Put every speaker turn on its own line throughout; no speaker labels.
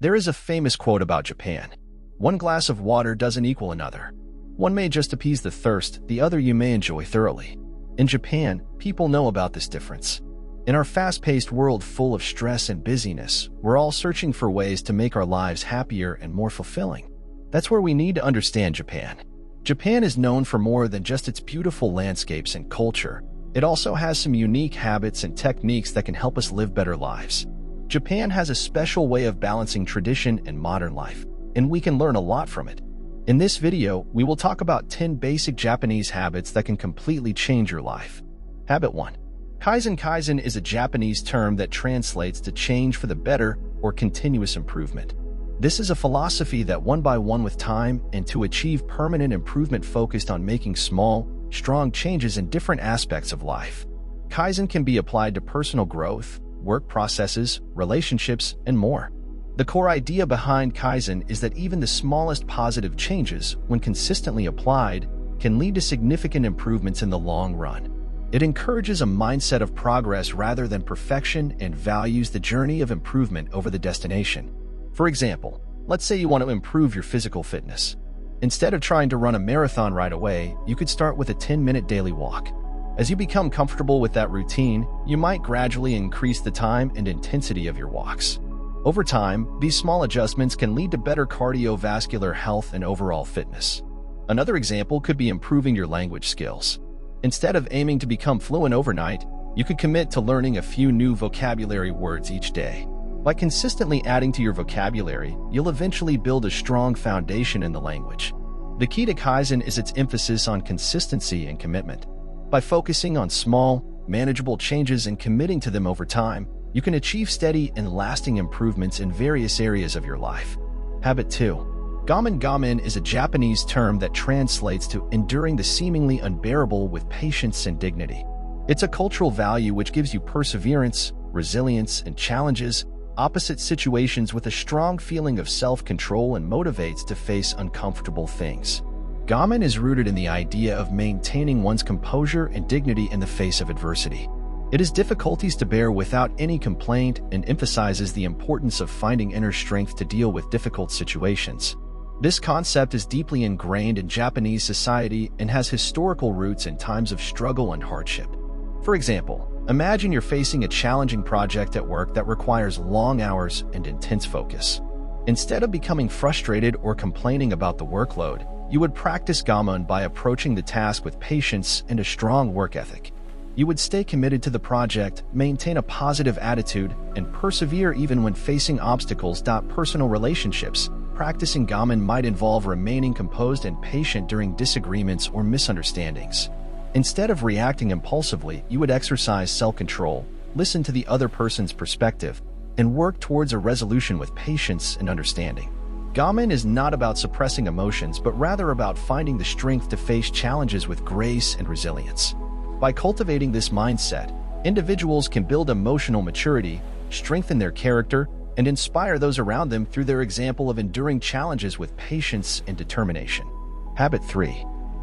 There is a famous quote about Japan. One glass of water doesn't equal another. One may just appease the thirst, the other you may enjoy thoroughly. In Japan, people know about this difference. In our fast-paced world full of stress and busyness, we're all searching for ways to make our lives happier and more fulfilling. That's where we need to understand Japan. Japan is known for more than just its beautiful landscapes and culture. It also has some unique habits and techniques that can help us live better lives. Japan has a special way of balancing tradition and modern life, and we can learn a lot from it. In this video, we will talk about 10 basic Japanese habits that can completely change your life. Habit 1. Kaizen. Kaizen is a Japanese term that translates to change for the better or continuous improvement. This is a philosophy that one by one with time and to achieve permanent improvement focused on making small, strong changes in different aspects of life. Kaizen can be applied to personal growth, work processes, relationships, and more. The core idea behind Kaizen is that even the smallest positive changes, when consistently applied, can lead to significant improvements in the long run. It encourages a mindset of progress rather than perfection and values the journey of improvement over the destination. For example, let's say you want to improve your physical fitness. Instead of trying to run a marathon right away, you could start with a 10-minute daily walk. As you become comfortable with that routine, you might gradually increase the time and intensity of your walks. Over time, these small adjustments can lead to better cardiovascular health and overall fitness. Another example could be improving your language skills. Instead of aiming to become fluent overnight, you could commit to learning a few new vocabulary words each day. By consistently adding to your vocabulary, you'll eventually build a strong foundation in the language. The key to Kaizen is its emphasis on consistency and commitment. By focusing on small, manageable changes and committing to them over time, you can achieve steady and lasting improvements in various areas of your life. Habit 2. Gamen. Gamen is a Japanese term that translates to enduring the seemingly unbearable with patience and dignity. It's a cultural value which gives you perseverance, resilience, and challenges, opposite situations with a strong feeling of self-control and motivates to face uncomfortable things. Gamen is rooted in the idea of maintaining one's composure and dignity in the face of adversity. It is difficulties to bear without any complaint and emphasizes the importance of finding inner strength to deal with difficult situations. This concept is deeply ingrained in Japanese society and has historical roots in times of struggle and hardship. For example, imagine you're facing a challenging project at work that requires long hours and intense focus. Instead of becoming frustrated or complaining about the workload, you would practice Gamen by approaching the task with patience and a strong work ethic. You would stay committed to the project, maintain a positive attitude, and persevere even when facing obstacles. Personal relationships. Practicing Gamen might involve remaining composed and patient during disagreements or misunderstandings. Instead of reacting impulsively, you would exercise self-control, listen to the other person's perspective, and work towards a resolution with patience and understanding. Gamen is not about suppressing emotions, but rather about finding the strength to face challenges with grace and resilience. By cultivating this mindset, individuals can build emotional maturity, strengthen their character, and inspire those around them through their example of enduring challenges with patience and determination. Habit 3.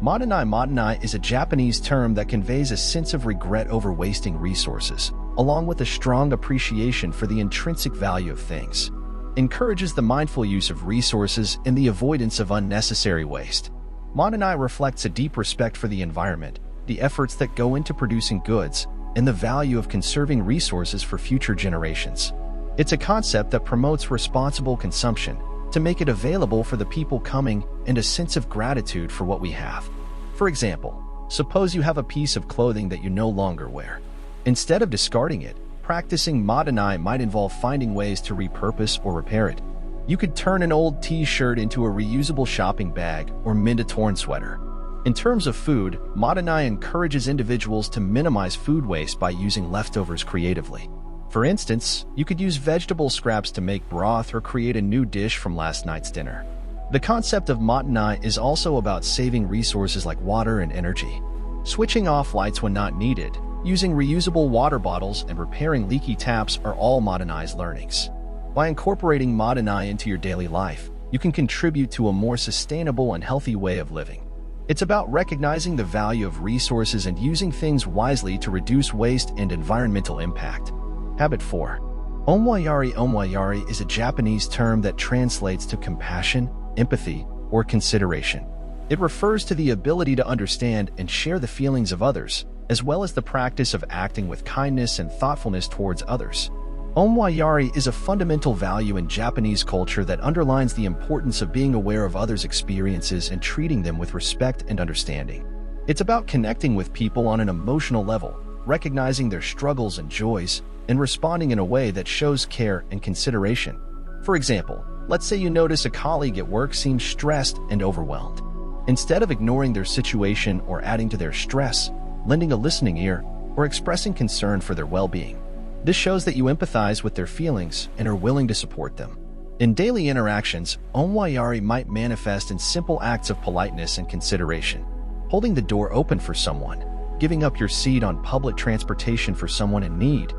Modanai. Modanai is a Japanese term that conveys a sense of regret over wasting resources, along with a strong appreciation for the intrinsic value of things. Encourages the mindful use of resources and the avoidance of unnecessary waste. Modanai reflects a deep respect for the environment, the efforts that go into producing goods, and the value of conserving resources for future generations. It's a concept that promotes responsible consumption to make it available for the people coming and a sense of gratitude for what we have. For example, suppose you have a piece of clothing that you no longer wear. Instead of discarding it, practicing Modanai might involve finding ways to repurpose or repair it. You could turn an old t-shirt into a reusable shopping bag or mend a torn sweater. In terms of food, Modanai encourages individuals to minimize food waste by using leftovers creatively. For instance, you could use vegetable scraps to make broth or create a new dish from last night's dinner. The concept of Modanai is also about saving resources like water and energy. Switching off lights when not needed, using reusable water bottles, and repairing leaky taps are all Modanai's learnings. By incorporating Modanai into your daily life, you can contribute to a more sustainable and healthy way of living. It's about recognizing the value of resources and using things wisely to reduce waste and environmental impact. Habit 4. Omwayari is a Japanese term that translates to compassion, empathy, or consideration. It refers to the ability to understand and share the feelings of others, as well as the practice of acting with kindness and thoughtfulness towards others. Omwayari is a fundamental value in Japanese culture that underlines the importance of being aware of others' experiences and treating them with respect and understanding. It's about connecting with people on an emotional level, recognizing their struggles and joys, and responding in a way that shows care and consideration. For example, let's say you notice a colleague at work seems stressed and overwhelmed. Instead of ignoring their situation or adding to their stress, lending a listening ear, or expressing concern for their well-being. This shows that you empathize with their feelings and are willing to support them. In daily interactions, omwayari might manifest in simple acts of politeness and consideration. Holding the door open for someone, giving up your seat on public transportation for someone in need,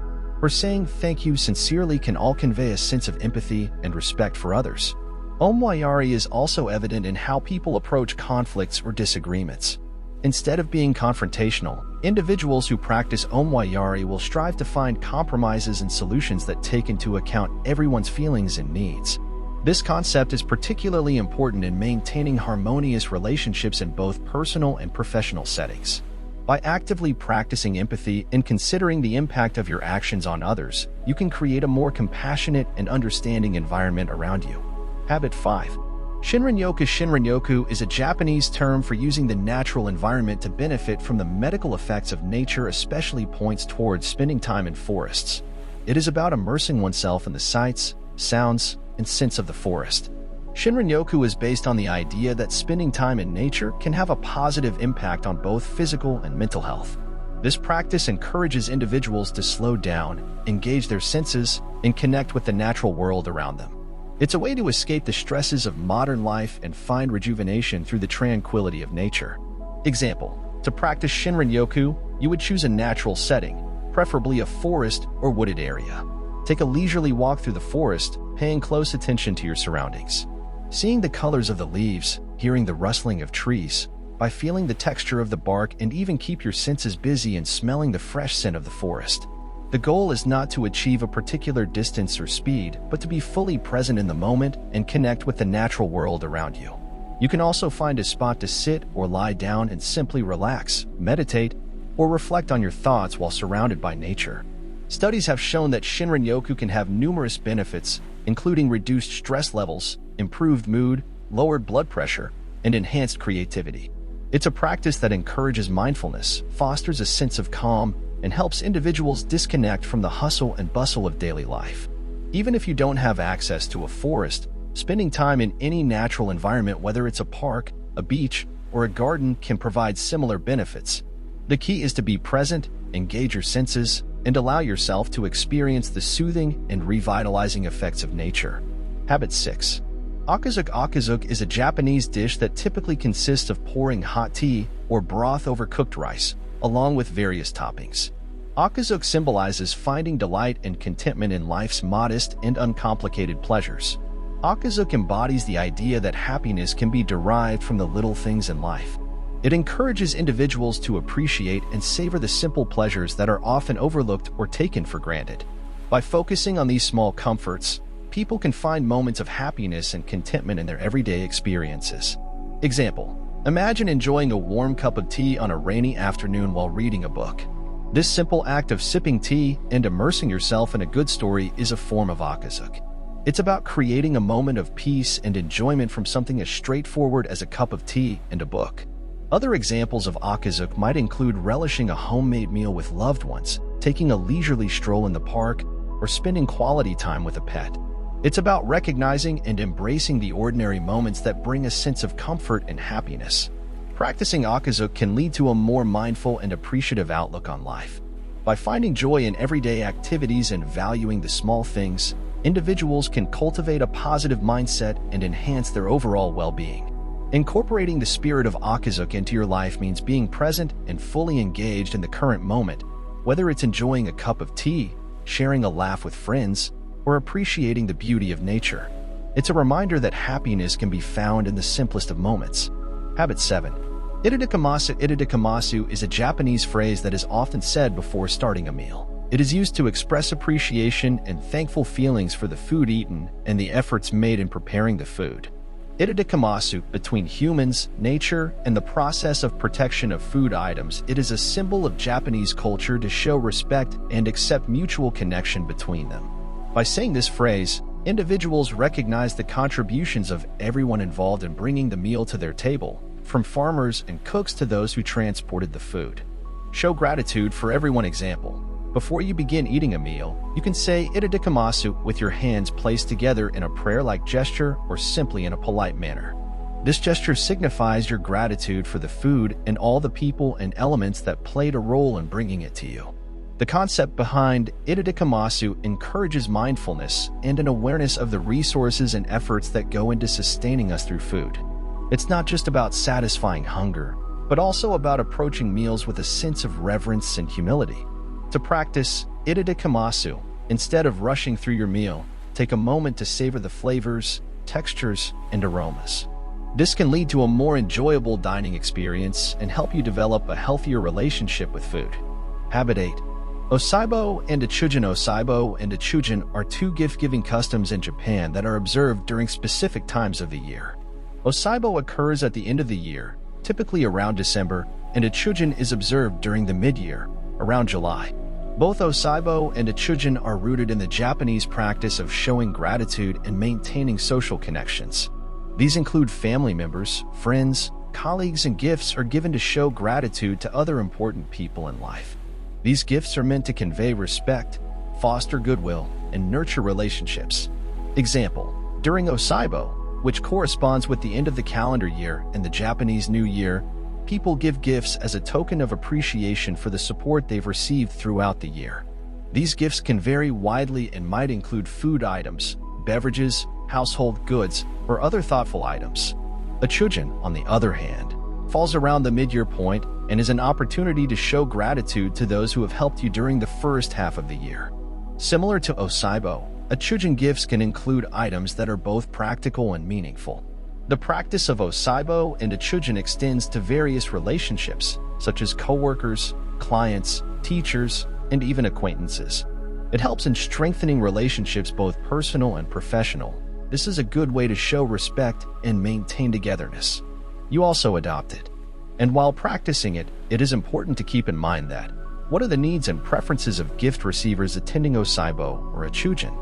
or saying thank you sincerely can all convey a sense of empathy and respect for others. Omwayari is also evident in how people approach conflicts or disagreements. Instead of being confrontational, individuals who practice omwayari will strive to find compromises and solutions that take into account everyone's feelings and needs. This concept is particularly important in maintaining harmonious relationships in both personal and professional settings. By actively practicing empathy and considering the impact of your actions on others, you can create a more compassionate and understanding environment around you. Habit 5. Shinrin-yoku is a Japanese term for using the natural environment to benefit from the medical effects of nature, especially points towards spending time in forests. It is about immersing oneself in the sights, sounds, and scents of the forest. Shinrin-yoku is based on the idea that spending time in nature can have a positive impact on both physical and mental health. This practice encourages individuals to slow down, engage their senses, and connect with the natural world around them. It's a way to escape the stresses of modern life and find rejuvenation through the tranquility of nature. Example: to practice Shinrin-yoku, you would choose a natural setting, preferably a forest or wooded area. Take a leisurely walk through the forest, paying close attention to your surroundings. Seeing the colors of the leaves, hearing the rustling of trees, by feeling the texture of the bark, and even keep your senses busy and smelling the fresh scent of the forest. The goal is not to achieve a particular distance or speed, but to be fully present in the moment and connect with the natural world around you. You can also find a spot to sit or lie down and simply relax, meditate, or reflect on your thoughts while surrounded by nature. Studies have shown that Shinrin-yoku can have numerous benefits, including reduced stress levels, improved mood, lowered blood pressure, and enhanced creativity. It's a practice that encourages mindfulness, fosters a sense of calm, and helps individuals disconnect from the hustle and bustle of daily life. Even if you don't have access to a forest, spending time in any natural environment, whether it's a park, a beach, or a garden, can provide similar benefits. The key is to be present, engage your senses, and allow yourself to experience the soothing and revitalizing effects of nature. Habit 6. Akazuke is a Japanese dish that typically consists of pouring hot tea or broth over cooked rice, along with various toppings. Akazuke symbolizes finding delight and contentment in life's modest and uncomplicated pleasures. Akazuke embodies the idea that happiness can be derived from the little things in life. It encourages individuals to appreciate and savor the simple pleasures that are often overlooked or taken for granted. By focusing on these small comforts, people can find moments of happiness and contentment in their everyday experiences. Example: imagine enjoying a warm cup of tea on a rainy afternoon while reading a book. This simple act of sipping tea and immersing yourself in a good story is a form of akazuke. It's about creating a moment of peace and enjoyment from something as straightforward as a cup of tea and a book. Other examples of akazuke might include relishing a homemade meal with loved ones, taking a leisurely stroll in the park, or spending quality time with a pet. It's about recognizing and embracing the ordinary moments that bring a sense of comfort and happiness. Practicing akazuke can lead to a more mindful and appreciative outlook on life. By finding joy in everyday activities and valuing the small things, individuals can cultivate a positive mindset and enhance their overall well-being. Incorporating the spirit of akazuke into your life means being present and fully engaged in the current moment, whether it's enjoying a cup of tea, sharing a laugh with friends, or appreciating the beauty of nature. It's a reminder that happiness can be found in the simplest of moments. Habit 7. Itadakimasu is a Japanese phrase that is often said before starting a meal. It is used to express appreciation and thankful feelings for the food eaten and the efforts made in preparing the food. Itadikamasu, between humans, nature, and the process of protection of food items, it is a symbol of Japanese culture to show respect and accept mutual connection between them. By saying this phrase, individuals recognize the contributions of everyone involved in bringing the meal to their table, from farmers and cooks to those who transported the food. Show gratitude for everyone. Example: before you begin eating a meal, you can say itadikamasu with your hands placed together in a prayer-like gesture or simply in a polite manner. This gesture signifies your gratitude for the food and all the people and elements that played a role in bringing it to you. The concept behind itadikamasu encourages mindfulness and an awareness of the resources and efforts that go into sustaining us through food. It's not just about satisfying hunger, but also about approaching meals with a sense of reverence and humility. To practice itadikamasu, instead of rushing through your meal, take a moment to savor the flavors, textures, and aromas. This can lead to a more enjoyable dining experience and help you develop a healthier relationship with food. Habit 8. Osaibo and Ichujin. Osaibo and Ichujin are two gift-giving customs in Japan that are observed during specific times of the year. Osaibo occurs at the end of the year, typically around December, and Ichujin is observed during the mid-year, around July. Both Osaibo and Ichujin are rooted in the Japanese practice of showing gratitude and maintaining social connections. These include family members, friends, colleagues, and gifts are given to show gratitude to other important people in life. These gifts are meant to convey respect, foster goodwill, and nurture relationships. Example: during Osaibo, which corresponds with the end of the calendar year and the Japanese New Year, people give gifts as a token of appreciation for the support they've received throughout the year. These gifts can vary widely and might include food items, beverages, household goods, or other thoughtful items. Ichujin, on the other hand, falls around the mid-year point and is an opportunity to show gratitude to those who have helped you during the first half of the year. Similar to Osaibo, Ichujin gifts can include items that are both practical and meaningful. The practice of Osaibo and Ichujin extends to various relationships, such as coworkers, clients, teachers, and even acquaintances. It helps in strengthening relationships, both personal and professional. This is a good way to show respect and maintain togetherness. You also adopt it. And while practicing it, it is important to keep in mind that what are the needs and preferences of gift receivers attending Osaibo or Ichujin?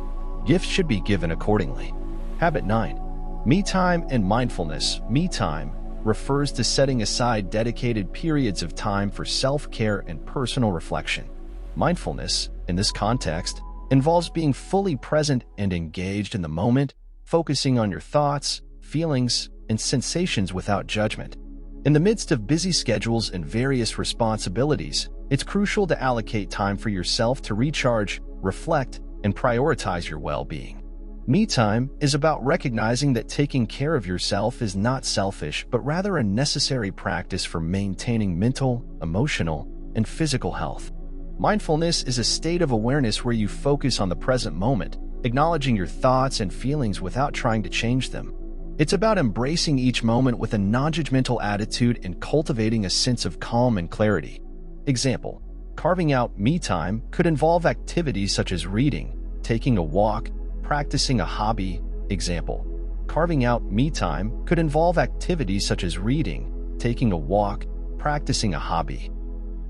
Gifts should be given accordingly. Habit 9. Me time and mindfulness. Me time refers to setting aside dedicated periods of time for self-care and personal reflection. Mindfulness, in this context, involves being fully present and engaged in the moment, focusing on your thoughts, feelings, and sensations without judgment. In the midst of busy schedules and various responsibilities, it's crucial to allocate time for yourself to recharge, reflect, and prioritize your well-being. Me time is about recognizing that taking care of yourself is not selfish, but rather a necessary practice for maintaining mental, emotional, and physical health. Mindfulness is a state of awareness where you focus on the present moment, acknowledging your thoughts and feelings without trying to change them. It's about embracing each moment with a non-judgmental attitude and cultivating a sense of calm and clarity. Example: carving out me time could involve activities such as reading, taking a walk, practicing a hobby. Example: carving out me time could involve activities such as reading, taking a walk, practicing a hobby.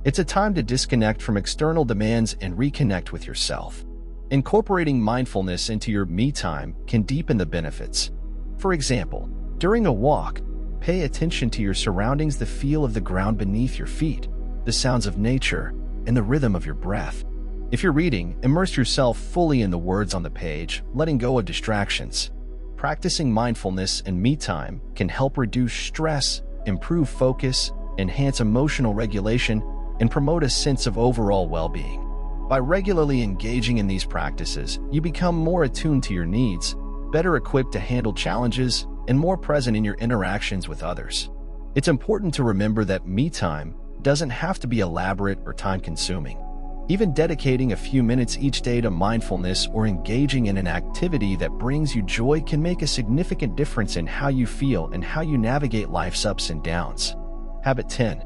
It's a time to disconnect from external demands and reconnect with yourself. Incorporating mindfulness into your me time can deepen the benefits. For example, during a walk, pay attention to your surroundings, the feel of the ground beneath your feet, the sounds of nature, and the rhythm of your breath. If you're reading, immerse yourself fully in the words on the page, letting go of distractions. Practicing mindfulness and me time can help reduce stress, improve focus, enhance emotional regulation, and promote a sense of overall well-being. By regularly engaging in these practices, you become more attuned to your needs, better equipped to handle challenges, and more present in your interactions with others. It's important to remember that me time doesn't have to be elaborate or time-consuming. Even dedicating a few minutes each day to mindfulness or engaging in an activity that brings you joy can make a significant difference in how you feel and how you navigate life's ups and downs. Habit 10.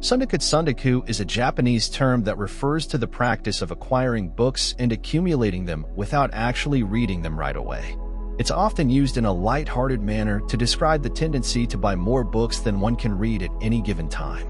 Sundaku is a Japanese term that refers to the practice of acquiring books and accumulating them without actually reading them right away. It's often used in a light-hearted manner to describe the tendency to buy more books than one can read at any given time.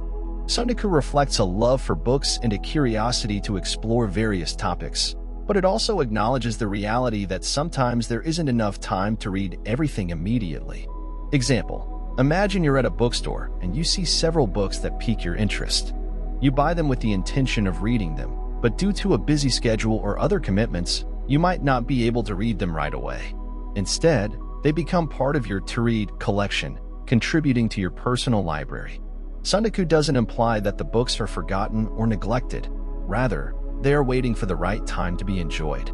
Sundaku reflects a love for books and a curiosity to explore various topics, but it also acknowledges the reality that sometimes there isn't enough time to read everything immediately. Example: imagine you're at a bookstore and you see several books that pique your interest. You buy them with the intention of reading them, but due to a busy schedule or other commitments, you might not be able to read them right away. Instead, they become part of your to-read collection, contributing to your personal library. Sundaku doesn't imply that the books are forgotten or neglected. Rather, they are waiting for the right time to be enjoyed.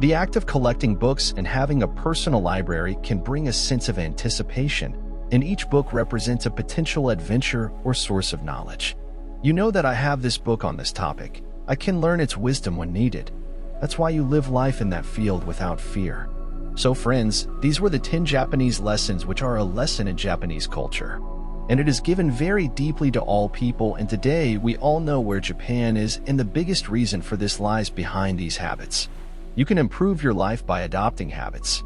The act of collecting books and having a personal library can bring a sense of anticipation, and each book represents a potential adventure or source of knowledge. You know that I have this book on this topic. I can learn its wisdom when needed. That's why you live life in that field without fear. So friends, these were the 10 Japanese lessons which are a lesson in Japanese culture. And it is given very deeply to all people, and today we all know where Japan is, and the biggest reason for this lies behind these habits. You can improve your life by adopting habits.